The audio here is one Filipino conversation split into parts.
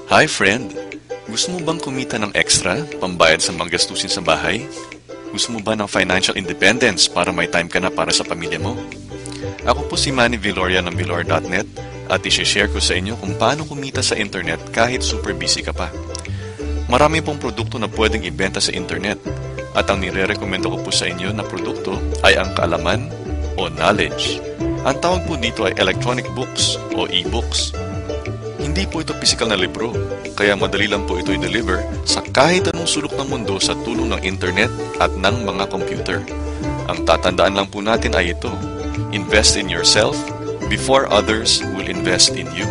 Hi friend! Gusto mo bang kumita ng extra, pambayad sa mga gastusin sa bahay? Gusto mo ba ng financial independence para may time ka na para sa pamilya mo? Ako po si Manny Viloria ng Vilor.net at isi-share ko sa inyo kung paano kumita sa internet kahit super busy ka pa. Marami pong produkto na pwedeng ibenta sa internet at ang nire-recommendo ko po sa inyo na produkto ay ang kaalaman o knowledge. Ang tawag po dito ay electronic books o e-books. Hindi po ito physical na libro, kaya madali lang po ito i-deliver sa kahit anong sulok ng mundo sa tulong ng internet at ng mga computer. Ang tatandaan lang po natin ay ito: invest in yourself before others will invest in you.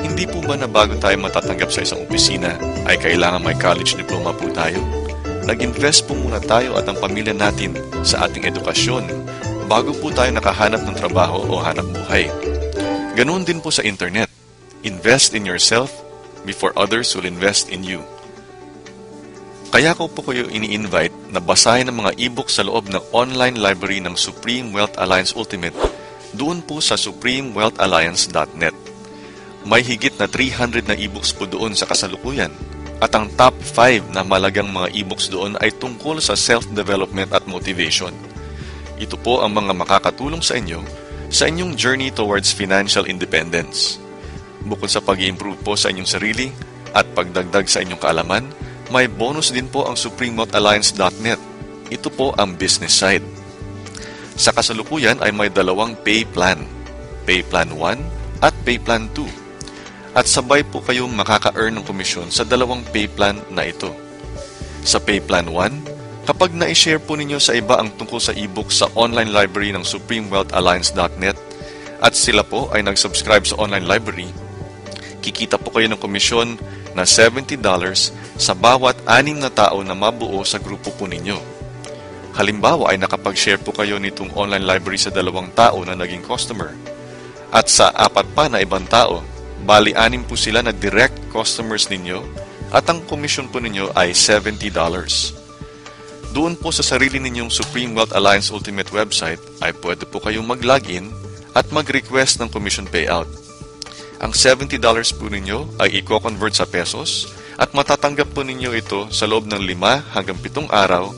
Hindi po ba na bago tayo matatanggap sa isang opisina ay kailangan may college diploma po tayo? Nag-invest po muna tayo at ang pamilya natin sa ating edukasyon bago po tayo nakahanap ng trabaho o hanap buhay. Ganoon din po sa internet. Invest in yourself before others will invest in you. Kaya ko po kayo ini-invite na basahin ang mga e-book sa loob ng online library ng Supreme Wealth Alliance Ultimate doon po sa supremewealthalliance.net. May higit na 300 na e-books po doon sa kasalukuyan at ang top 5 na malagang mga e-books doon ay tungkol sa self-development at motivation. Ito po ang mga makakatulong sa inyong journey towards financial independence. Bukod sa pag-i-improve po sa inyong sarili at pagdagdag sa inyong kaalaman, may bonus din po ang supremewealthalliance.net. Ito po ang business side. Sa kasalukuyan ay may dalawang pay plan, Pay Plan 1 at Pay Plan 2. At sabay po kayong makaka-earn ng komisyon sa dalawang pay plan na ito. Sa Pay Plan 1, kapag na-share po ninyo sa iba ang tungkol sa e-book sa online library ng supremewealthalliance.net at sila po ay nag-subscribe sa online library, kikita po kayo ng komisyon na $70 sa bawat 6 na tao na mabuo sa grupo po ninyo. Halimbawa ay nakapag-share po kayo nitong online library sa 2 tao na naging customer. At sa 4 pa na ibang tao, bali 6 po sila na direct customers ninyo at ang komisyon po ninyo ay $70. Doon po sa sarili ninyong Supreme Wealth Alliance Ultimate website ay pwede po kayong mag-login at mag-request ng commission payout. Ang $70 po ninyo ay i-convert sa pesos at matatanggap po ninyo ito sa loob ng 5 hanggang 7 araw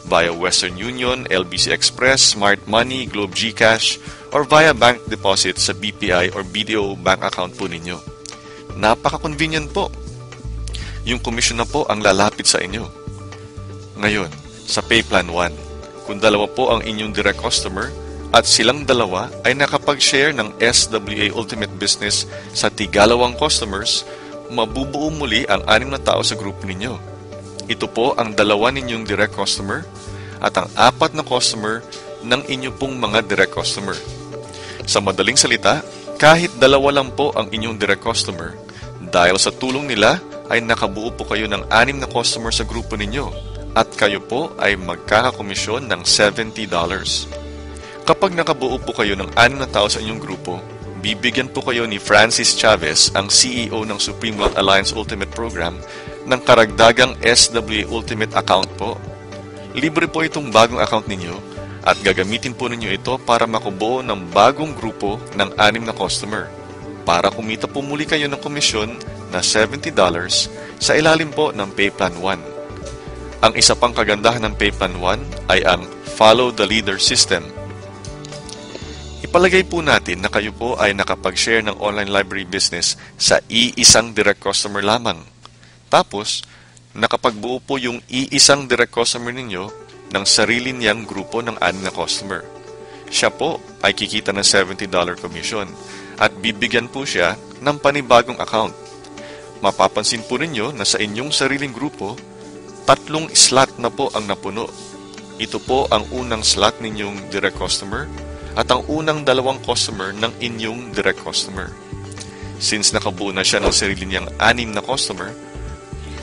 via Western Union, LBC Express, Smart Money, Globe GCash, or via bank deposit sa BPI or BDO bank account po ninyo. Napaka-convenient po. Yung commission na po ang lalapit sa inyo. Ngayon, sa Pay Plan 1, kung 2 po ang inyong direct customer, at silang 2 ay nakapag-share ng SWA Ultimate Business sa 2 customers, mabubuo muli ang 6 na tao sa group ninyo. Ito po ang 2 ninyong direct customer at ang 4 na customer ng inyo pong mga direct customer. Sa madaling salita, kahit 2 lang po ang inyong direct customer, dahil sa tulong nila ay nakabuo po kayo ng 6 na customer sa grupo ninyo at kayo po ay magkakakomisyon ng $70. Kapag nakabuo po kayo ng 6 na tao sa inyong grupo, bibigyan po kayo ni Francis Chavez, ang CEO ng Supreme Wealth Alliance Ultimate Program, ng karagdagang SWA Ultimate account po. Libre po itong bagong account ninyo at gagamitin po ninyo ito para makubuo ng bagong grupo ng 6 na customer para kumita po muli kayo ng komisyon na $70 sa ilalim po ng Pay Plan 1. Ang isa pang kagandahan ng Pay Plan 1 ay ang Follow the Leader System. Ipalagay po natin na kayo po ay nakapag-share ng online library business sa iisang direct customer lamang. Tapos, nakapagbuo po yung iisang direct customer ninyo ng sarili niyang grupo ng 6 na customer. Siya po ay kikita ng $70 commission at bibigyan po siya ng panibagong account. Mapapansin po ninyo na sa inyong sariling grupo, 3 slot na po ang napuno. Ito po ang unang slot ninyong direct customer at ang unang 2 customer ng inyong direct customer. Since nakabuo na siya ng sarili niyang 6 na customer,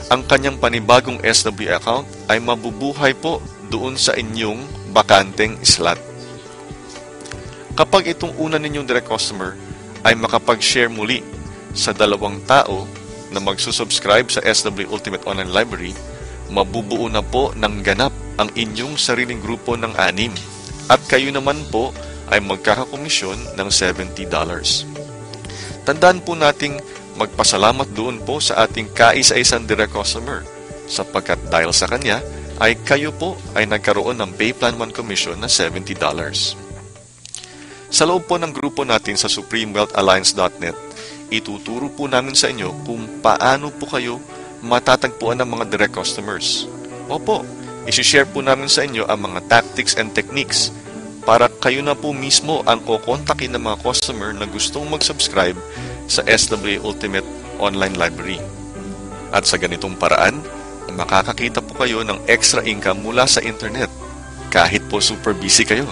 ang kanyang panibagong SWA account ay mabubuhay po doon sa inyong bakanteng slot. Kapag itong una ninyong direct customer ay makapag-share muli sa 2 tao na magsusubscribe sa SWA Ultimate Online Library, mabubuo na po ng ganap ang inyong sariling grupo ng 6 at kayo naman po ay magkakakomisyon ng $70. Tandaan po nating magpasalamat doon po sa ating kaisa-isang direct customer sapagkat dahil sa kanya ay kayo po ay nagkaroon ng Payplan 1 commission na $70. Sa loob po ng grupo natin sa supremewealthalliance.net, ituturo po namin sa inyo kung paano po kayo matatagpuan ng mga direct customers. Opo, isi-share po namin sa inyo ang mga tactics and techniques para kayo na po mismo ang kukontakin ng mga customer na gustong mag-subscribe sa SWA Ultimate Online Library. At sa ganitong paraan, makakakita po kayo ng extra income mula sa internet kahit po super busy kayo.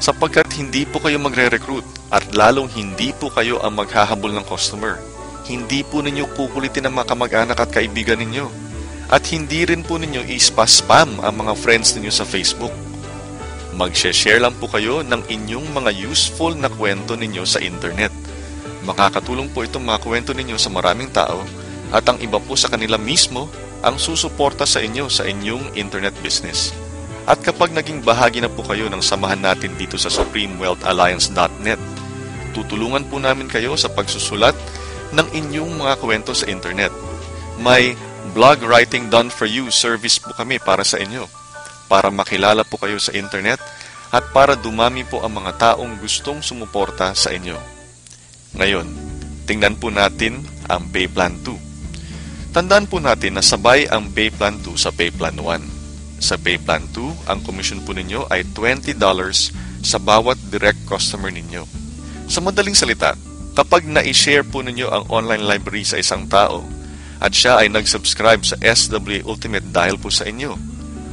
Sapagkat hindi po kayo magre-recruit at lalong hindi po kayo ang maghahabol ng customer. Hindi po ninyo kukulitin ang mga kamag-anak at kaibigan ninyo. At hindi rin po ninyo ispa-spam ang mga friends ninyo sa Facebook. Mag-share lang po kayo ng inyong mga useful na kwento ninyo sa internet. Makakatulong po itong mga kwento ninyo sa maraming tao at ang iba po sa kanila mismo ang susuporta sa inyo sa inyong internet business. At kapag naging bahagi na po kayo ng samahan natin dito sa supremewealthalliance.net, tutulungan po namin kayo sa pagsusulat ng inyong mga kwento sa internet. May blog writing done for you service po kami para sa inyo, para makilala po kayo sa internet at para dumami po ang mga taong gustong sumuporta sa inyo. Ngayon, tingnan po natin ang Payplan 2. Tandaan po natin na sabay ang Payplan 2 sa Payplan 1. Sa Payplan 2, ang commission po ninyo ay $20 sa bawat direct customer ninyo. Sa madaling salita, kapag na-share po ninyo ang online library sa isang tao at siya ay nag-subscribe sa SWA Ultimate dahil po sa inyo,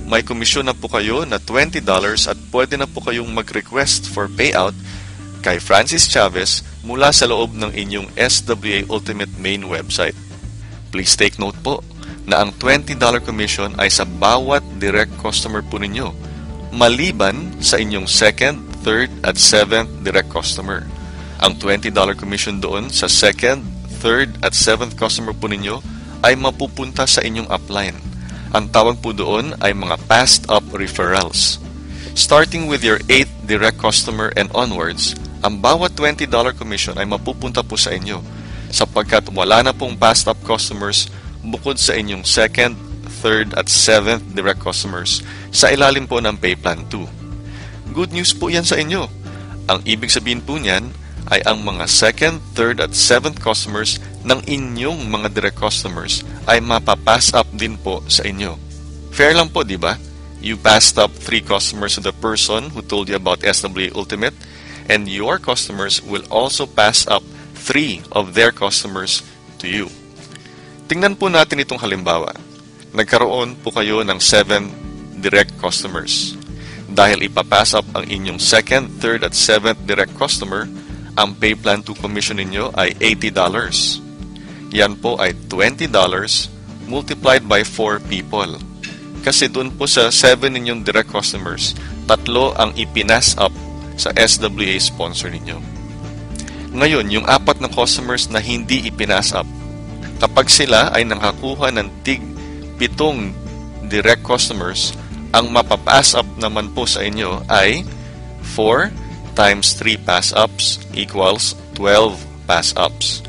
may komisyon na po kayo na $20 at pwede na po kayong mag-request for payout kay Francis Chavez mula sa loob ng inyong SWA Ultimate main website. Please take note po na ang $20 commission ay sa bawat direct customer po ninyo, maliban sa inyong second, third, at seventh direct customer. Ang $20 commission doon sa second, third, at seventh customer po ninyo ay mapupunta sa inyong upline. Ang tawag po doon ay mga passed up referrals. Starting with your 8th direct customer and onwards, ang bawat $20 commission ay mapupunta po sa inyo sapagkat wala na pong passed up customers bukod sa inyong second, third, at seventh direct customers sa ilalim po ng Payplan 2. Good news po yan sa inyo. Ang ibig sabihin po niyan ay ang mga second, third, at seventh customers ng inyong mga direct customers ay mapapass up din po sa inyo. Fair lang po, di ba? You passed up 3 customers to the person who told you about SWA Ultimate, and your customers will also pass up 3 of their customers to you. Tingnan po natin itong halimbawa. Nagkaroon po kayo ng 7 direct customers. Dahil ipapass up ang inyong second, third, at seventh direct customer, ang Payplan 2 commission ninyo ay $80. Yan po ay $20 multiplied by 4 people. Kasi doon po sa 7 ninyong direct customers, 3 ang ipinas up sa SWA sponsor ninyo. Ngayon, yung 4 na customers na hindi ipinas up, kapag sila ay nakakuha ng tig 7 direct customers, ang mapapass up naman po sa inyo ay 4 times 3 pass ups equals 12 pass ups.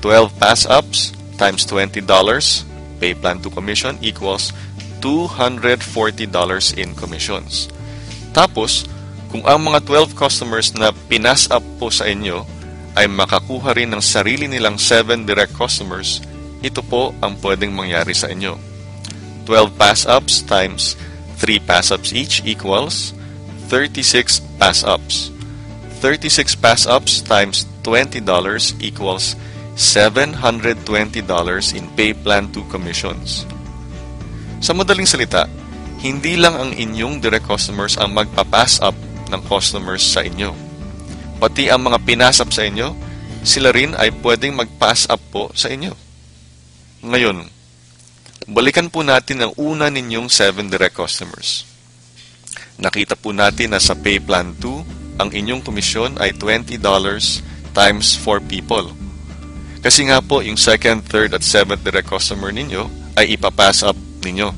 12 pass ups times $20 Payplan 2 commission equals $240 in commissions. Tapos, kung ang mga 12 customers na pinas up po sa inyo ay makakuha rin ng sarili nilang 7 direct customers, ito po ang pwedeng mangyari sa inyo. 12 pass-ups times 3 pass-ups each equals 36 pass-ups. 36 pass-ups times $20 equals $720 in Payplan 2 commissions. Sa madaling salita, hindi lang ang inyong direct customers ang magpa-pass up ng customers sa inyo. Pati ang mga pinasap sa inyo, sila rin ay pwedeng mag-pass up po sa inyo. Ngayon, balikan po natin ang una ninyong 7 direct customers. Nakita po natin na sa Payplan 2, ang inyong komisyon ay $20 times 4 people. Kasi nga po, yung second, third, at seventh direct customer ninyo ay ipapass up ninyo.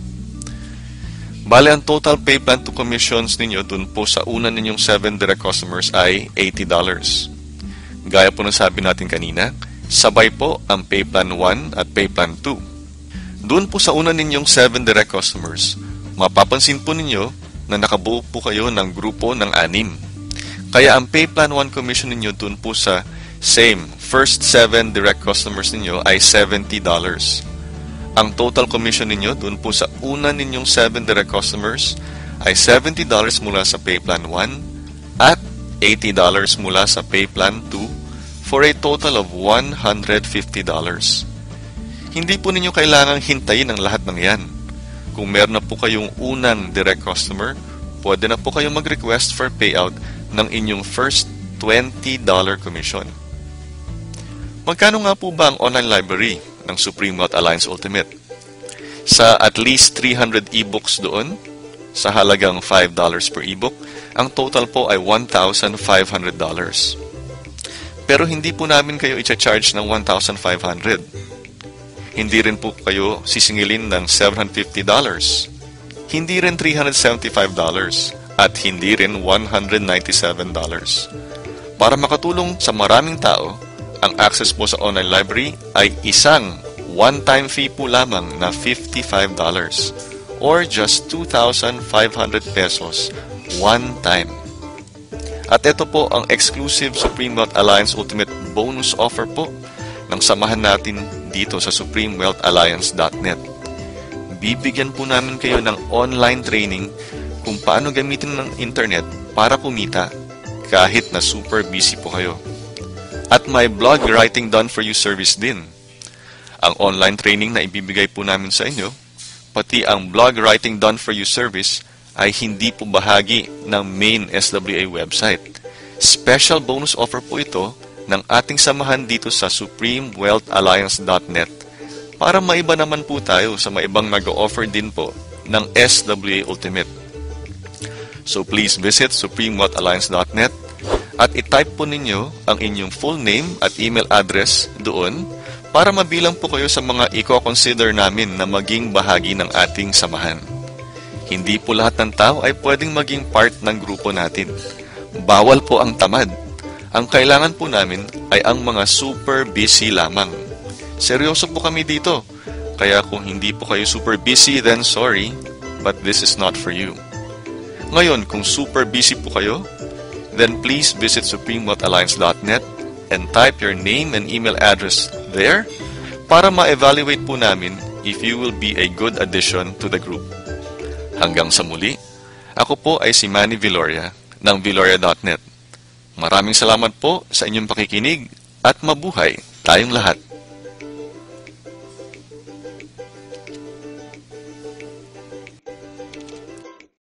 Bale, ang total Payplan 2 commissions ninyo dun po sa una ninyong 7 direct customers ay $80. Gaya po ng sabi natin kanina, Sabay po ang Pay Plan 1 at Pay Plan 2. Doon po sa una ninyong 7 direct customers, mapapansin po ninyo na nakabuo po kayo ng grupo ng 6. Kaya ang Pay Plan 1 commission ninyo doon po sa first 7 direct customers ninyo ay $70. Ang total commission ninyo doon po sa una ninyong 7 direct customers ay $70 mula sa Pay Plan 1 at $80 mula sa Pay Plan 2 for a total of $150. Hindi po ninyo kailangang hintayin ang lahat ng yan. Kung meron na po kayong unang direct customer, pwede na po kayong mag-request for payout ng inyong first $20 commission. Magkano nga po ba ang online library ng Supreme Wealth Alliance Ultimate? Sa at least 300 ebooks doon, sa halagang $5 per ebook, ang total po ay $1,500. Pero hindi po namin kayo i-charge ng $1,500. Hindi rin po kayo sisingilin ng $750. Hindi rin $375 at hindi rin $197. Para makatulong sa maraming tao, ang access po sa online library ay isang one-time fee po lamang na $55 or just 2,500 pesos one time. At ito po ang exclusive Supreme Wealth Alliance Ultimate bonus offer po ng samahan natin dito sa supremewealthalliance.net. Bibigyan po namin kayo ng online training kung paano gamitin ng internet para kumita kahit na super busy po kayo. At may blog writing done for you service din. Ang online training na ibibigay po namin sa inyo, pati ang blog writing done for you service ay hindi po bahagi ng main SWA website. Special bonus offer po ito ng ating samahan dito sa supremewealthalliance.net para maiba naman po tayo sa maibang nag-offer din po ng SWA Ultimate. So please visit supremewealthalliance.net at i-type po ninyo ang inyong full name at email address doon para mabilang po kayo sa mga i-consider namin na maging bahagi ng ating samahan. Hindi po lahat ng tao ay pwedeng maging part ng grupo natin. Bawal po ang tamad. Ang kailangan po namin ay ang mga super busy lamang. Seryoso po kami dito. Kaya kung hindi po kayo super busy, then sorry, but this is not for you. Ngayon, kung super busy po kayo, then please visit supremewealthalliance.net and type your name and email address there para ma-evaluate po namin if you will be a good addition to the group. Hanggang sa muli, ako po ay si Manny Viloria ng Viloria.net. Maraming salamat po sa inyong pakikinig at mabuhay tayong lahat.